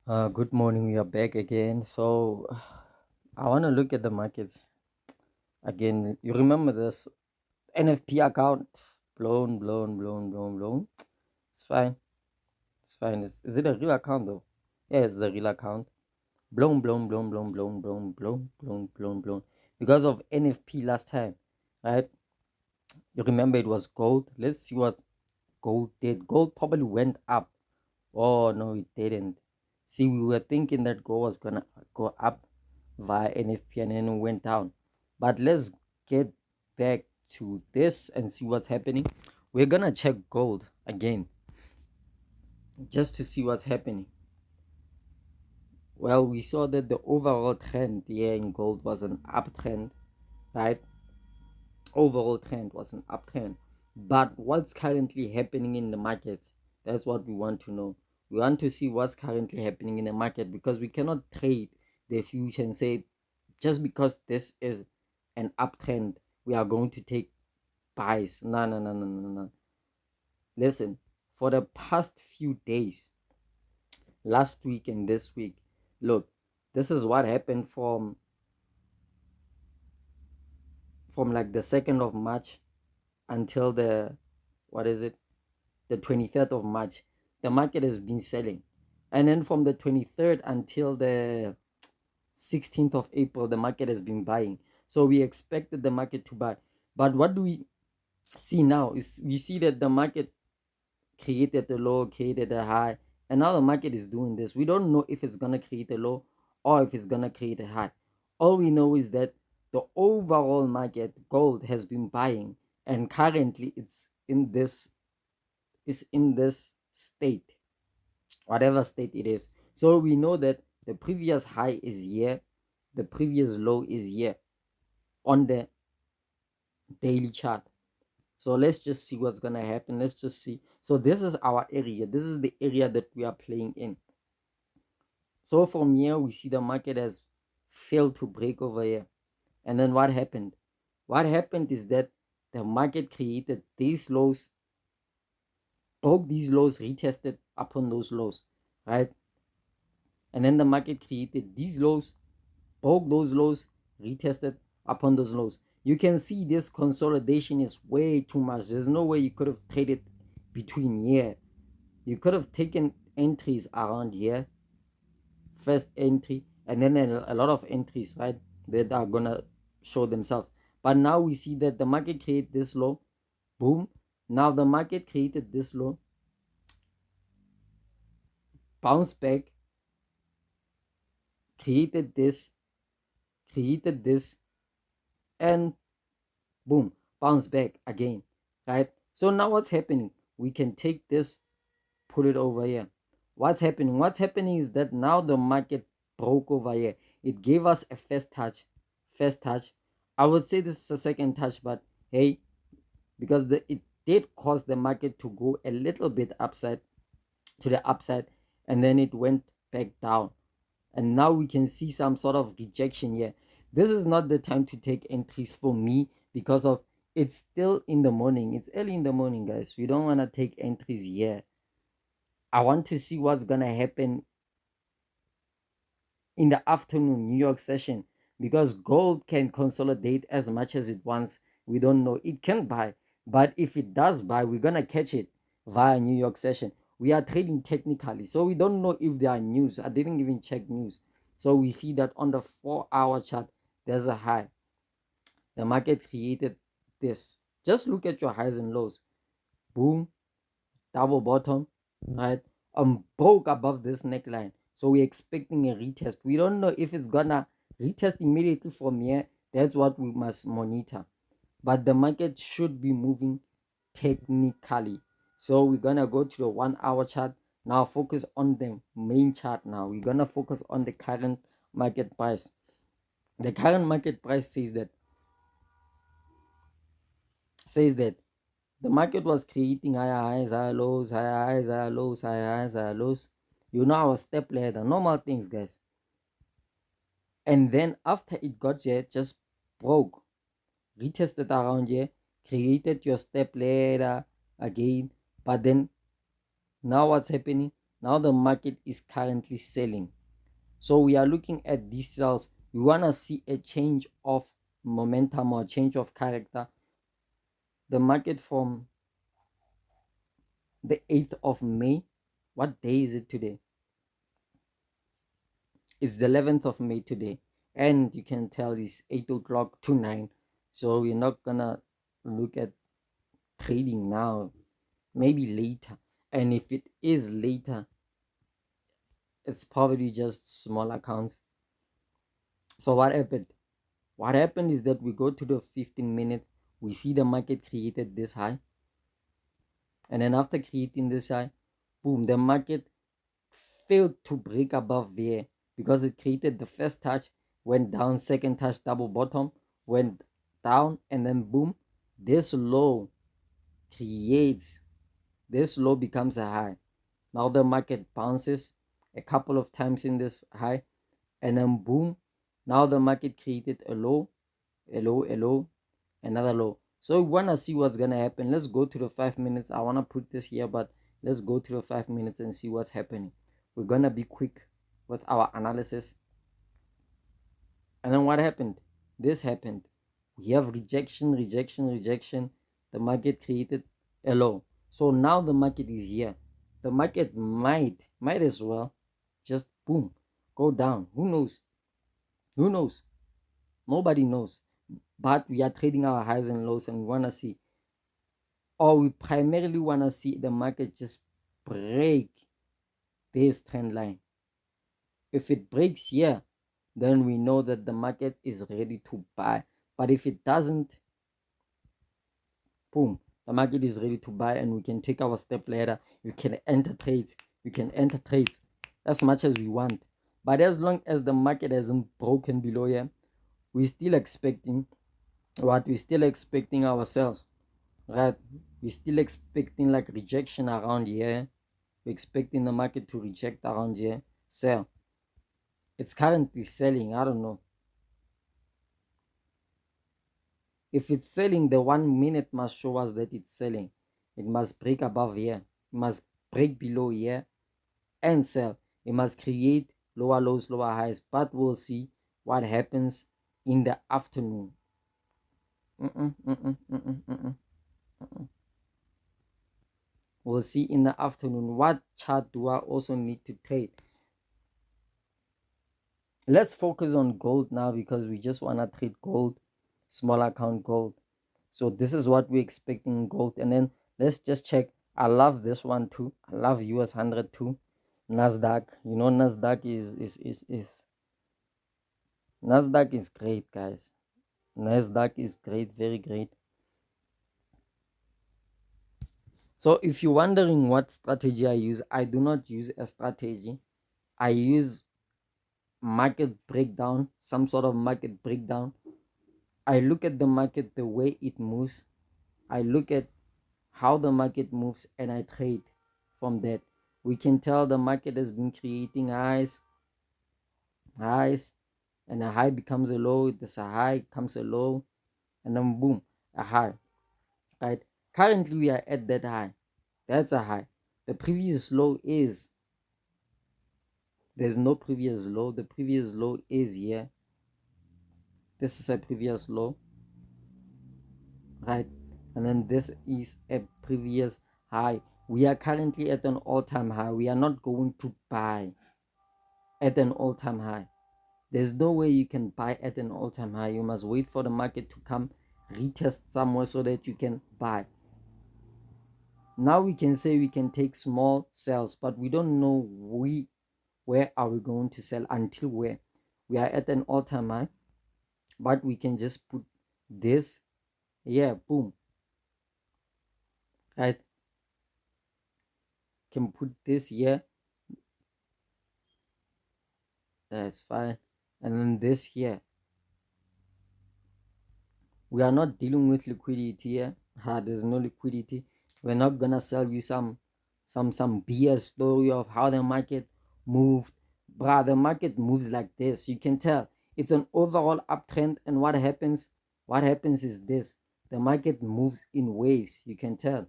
Good morning. We are back again. So, I want to look at the markets again. You remember this NFP account? Blown. It's fine. It's fine. Is it a real account though? Yeah, it's the real account. Blown. Because of NFP last time, right? You remember it was gold. Let's see what gold did. Gold probably went up. Oh no, it didn't. See, we were thinking that gold was gonna go up via NFP and then it went down. But let's get back to this and see what's happening. We're gonna check gold again just to see what's happening. Well, we saw that the overall trend here in gold was an uptrend, right? Overall trend was an uptrend. But what's currently happening in the market? That's what we want to know. We want to see what's currently happening in the market because we cannot trade the future and say just because this is an uptrend, we are going to take buys. No. Listen, for the past few days, last week and this week, look, this is what happened from like the 2nd of March until the what is it? The 23rd of March. The market has been selling. And then from the 23rd until the 16th of April, the market has been buying. So we expected the market to buy. But what do we see now is we see that the market created a low, created a high, and now the market is doing this. We don't know if it's gonna create a low or if it's gonna create a high. All we know is that the overall market, gold, has been buying, and currently it's in this state, whatever state it is. So we know that the previous high is here, the previous low is here on the daily chart. So let's just see what's gonna happen. Let's just see. So this is our area. This is the area that we are playing in. So from here, we see the market has failed to break over here. And then what happened? What happened is that the market created these lows, broke these lows, retested upon those lows, right? And then the market created these lows, broke those lows, retested upon those lows. You can see this consolidation is way too much. There's no way you could have traded between here. You could have taken entries around here, first entry, and then a lot of entries, right, that are gonna show themselves. But now we see that the market created this low, boom. Now the market created this low, bounced back, created this, and boom, bounce back again, right? So now what's happening? We can take this, put it over here. What's happening? What's happening is that now the market broke over here. It gave us a first touch. I would say this is a second touch, but hey, because it did cause the market to go a little bit upside to the upside, and then it went back down. And now we can see some sort of rejection here. This is not the time to take entries for me because of it's still in the morning. It's early in the morning, guys. We don't want to take entries here. I want to see what's gonna happen in the afternoon New York session because gold can consolidate as much as it wants. We don't know. It can buy, but if it does buy, we're gonna catch it via New York session. We are trading technically, so we don't know if there are news. I didn't even check news. So we see that on the 4-hour chart, there's a high. The market created this. Just look at your highs and lows. Boom, double bottom, right? Broke above this neckline. So we're expecting a retest. We don't know if it's gonna retest immediately from here. That's what we must monitor. But the market should be moving technically. So we're gonna go to the 1-hour chart. Now focus on the main chart now. We're gonna focus on the current market price. The current market price says that the market was creating higher highs, higher lows, higher highs, higher lows, higher highs, higher lows. You know our step ladder, normal things, guys. And then after it got here, just broke, retested around here, created your step ladder again. But then now what's happening? Now the market is currently selling. So we are looking at these cells. We want to see a change of momentum or change of character. The market from the 8th of May. What day is it today? It's the 11th of May today. And you can tell it's 8 o'clock to 9. So we're not going to look at trading now. Maybe later. And if it is later, it's probably just small accounts. So what happened? What happened is that we go to the 15 minutes. We see the market created this high. And then after creating this high, boom, the market failed to break above there because it created the first touch, went down, second touch, double bottom, went down, and then boom, this low creates, this low becomes a high. Now the market bounces a couple of times in this high, and then boom, now the market created a low, a low, a low, another low. So we want to see what's going to happen. Let's go to the 5 minutes. I want to put this here, but let's go to the 5 minutes and see what's happening. We're going to be quick with our analysis. And then what happened? This happened. We have rejection, rejection, rejection. The market created a low. So now the market is here. The market might as well just boom, go down. Who knows? Who knows? Nobody knows. But we are trading our highs and lows, and we want to see, or we primarily want to see the market just break this trend line. If it breaks here, then we know that the market is ready to buy. But if it doesn't, boom, the market is ready to buy, and we can take our step ladder. We can enter trades. We can enter trades as much as we want. But as long as the market hasn't broken below here, we're still expecting what? We're still expecting ourselves, right? We're still expecting like rejection around here. We're expecting the market to reject around here, sell. It's currently selling. I don't know. If it's selling, the 1 minute must show us that it's selling. It must break above here. It must break below here and sell. It must create lower lows, lower highs. But we'll see what happens in the afternoon. We'll see in the afternoon. What chart do I also need to trade? Let's focus on gold now, because we just want to trade gold, small account gold. So this is what we're expecting in gold. And then let's just check. I love this one too. I love US 100 too. NASDAQ. You know, NASDAQ is NASDAQ is great, guys. NASDAQ is great, very great. So if you're wondering what strategy I use, I do not use a strategy. I use market breakdown, some sort of market breakdown. I look at the market, the way it moves. I look at how the market moves, and I trade from that. We can tell the market has been creating highs, and a high becomes a low. There's a high, comes a low, and then boom, a high, right? Currently, we are at that high. That's a high. The previous low is, there's no previous low. The previous low is here. This is a previous low, right? And then this is a previous high. We are currently at an all-time high. We are not going to buy at an all-time high. There's no way you can buy at an all-time high. You must wait for the market to come retest somewhere so that you can buy. Now we can say we can take small sells, but we don't know where are we going to sell until where. We are at an all-time high, but we can just put this, yeah, boom, right? Can put this here, that's fine, and then this here. We are not dealing with liquidity here. There's no liquidity. We're not gonna sell you some BS story of how the market moved. Bruh, the market moves like this. You can tell it's an overall uptrend, and what happens is this: the market moves in waves. You can tell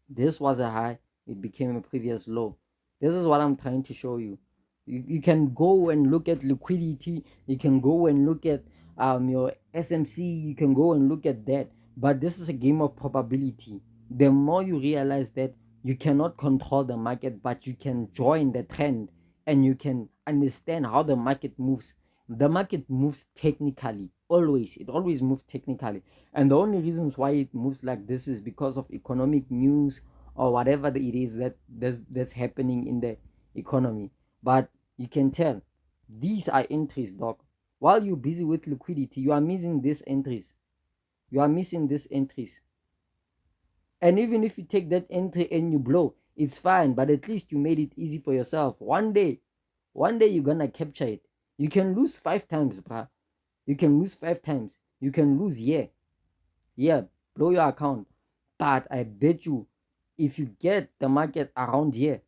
this was a high, it became a previous low. This is what I'm trying to show you. You can go and look at liquidity. You can go and look at your SMC. You can go and look at that. But this is a game of probability. The more you realize that you cannot control the market, but you can join the trend and you can understand how the market moves. The market moves technically, always. It always moves technically. And the only reasons why it moves like this is because of economic news or whatever it is that's happening in the economy. But you can tell these are entries, dog. While you're busy with liquidity, you are missing these entries. You are missing these entries. And even if you take that entry and you blow, it's fine, but at least you made it easy for yourself. One day you're gonna capture it. You can lose 5 times, bruh. You can lose 5 times. You can lose, yeah, blow your account. But I bet you, if you get the market around here,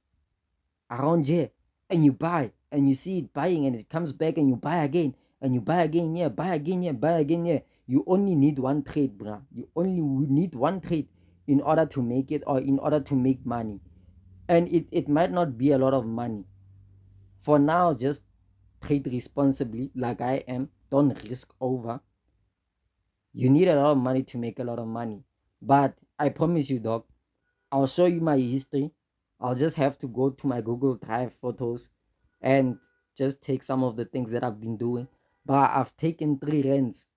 and you buy, and you see it buying, and it comes back, and you buy again, and you buy again, yeah, buy again, yeah, buy again, yeah. You only need one trade, bruh. You only need one trade in order to make it, or in order to make money. And it might not be a lot of money. For now, just trade responsibly, like I am. Don't risk over. You need a lot of money to make a lot of money. But I promise you, dog, I'll show you my history. I'll just have to go to my Google Drive photos and just take some of the things that I've been doing. But I've taken 3 rands,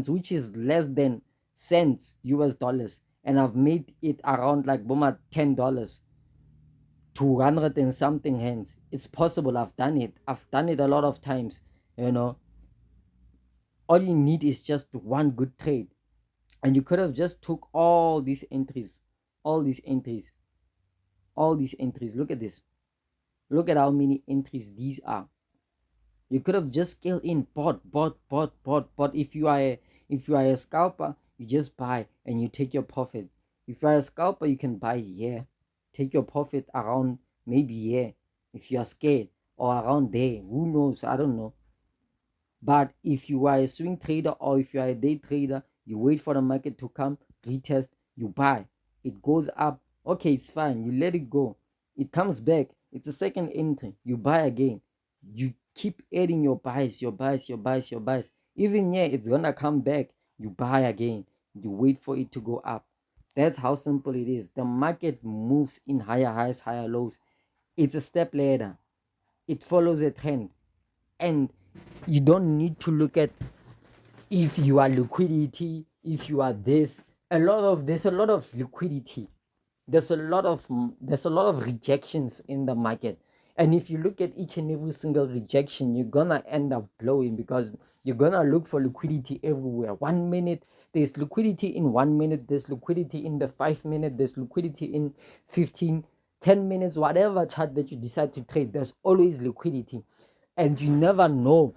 which is less than cents US dollars, and I've made it around like Boma $10, 200 and something hands. It's possible. I've done it. I've done it a lot of times. You know, all you need is just one good trade, and you could have just took all these entries, all these entries, all these entries. Look at this. Look at how many entries these are. You could have just scaled in, bought. If you are a scalper, you just buy and you take your profit. If you are a scalper, you can buy here, take your profit around maybe here. If you are scared, or around there, who knows? I don't know. But if you are a swing trader, or if you are a day trader, you wait for the market to come, retest, you buy. It goes up. Okay, it's fine. You let it go. It comes back. It's a second entry. You buy again. You keep adding your buys. Even here, it's gonna come back. You buy again. You wait for it to go up. That's how simple it is. The market moves in higher highs, higher lows. It's a step ladder. It follows a trend. And you don't need to look at if you are liquidity, if you are this. There's a lot of liquidity. There's a lot of rejections in the market. And if you look at each and every single rejection, you're gonna end up blowing, because you're gonna look for liquidity everywhere. 1 minute there's liquidity, in 1 minute there's liquidity, in the 5 minute there's liquidity, in 15, 10 minutes, whatever chart that you decide to trade, there's always liquidity. And you never know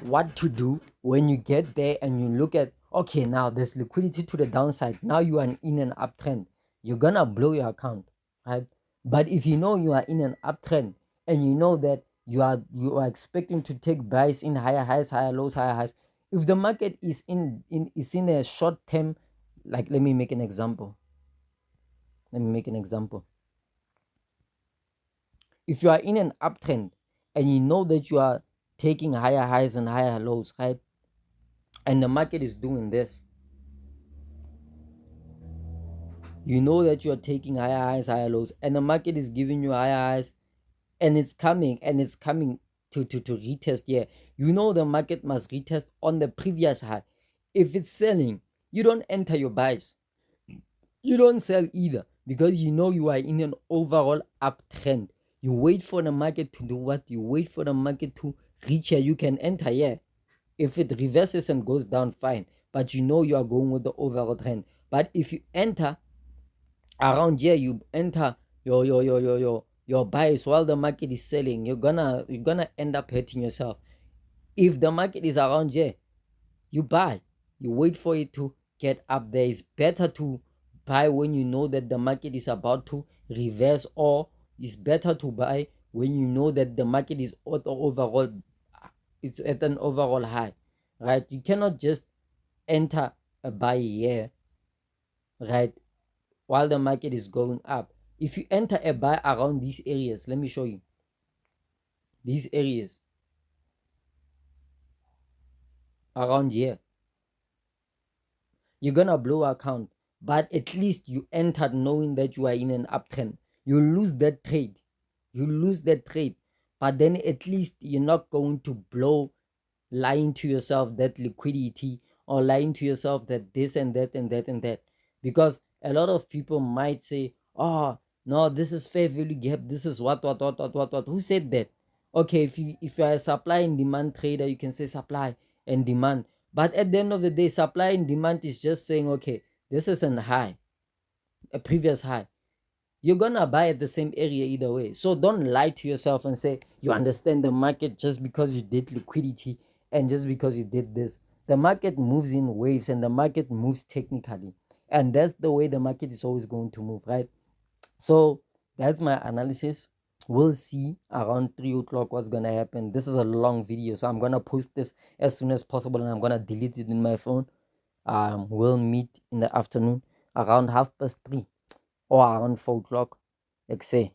what to do when you get there and you look at, okay, now there's liquidity to the downside, now you are in an uptrend. You're gonna blow your account, right? But if you know you are in an uptrend, and you know that you are expecting to take buys in higher highs, higher lows, higher highs. If the market is in a short term, like, let me make an example. If you are in an uptrend and you know that you are taking higher highs and higher lows, right? And the market is doing this, you know that you are taking higher highs, higher lows, and the market is giving you higher highs, and it's coming to retest. Yeah, you know the market must retest on the previous high. If it's selling, you don't enter your buys, you don't sell either, because you know you are in an overall uptrend. You wait for the market to do what? You wait for the market to reach here. You can enter here. If it reverses and goes down, fine, but you know you are going with the overall trend. But if you enter around here, you enter your buys while the market is selling, you're gonna end up hurting yourself. If the market is around here, you buy, you wait for it to get up there. It's better to buy when you know that the market is about to reverse, or it's better to buy when you know that the market is at the overall, it's at an overall high, right? You cannot just enter a buy here, right, while the market is going up. If you enter a buy around these areas, let me show you these areas around here, you're gonna blow account, but at least you entered knowing that you are in an uptrend. You lose that trade, but then at least you're not going to blow, lying to yourself that liquidity, or lying to yourself that this and that and that and that. Because a lot of people might say, oh no, this is fair value gap, this is what. Who said that? Okay, if you are a supply and demand trader, you can say supply and demand, but at the end of the day, supply and demand is just saying, okay, this is a high, a previous high, you're gonna buy at the same area either way. So don't lie to yourself and say you understand the market just because you did liquidity and just because you did this. The market moves in waves and the market moves technically, and that's the way the market is always going to move, right? So that's my analysis. We'll see around 3 o'clock what's gonna happen. This is a long video, so I'm gonna post this as soon as possible and I'm gonna delete it in my phone. We'll meet in the afternoon around 3:30 or around 4 o'clock, like say.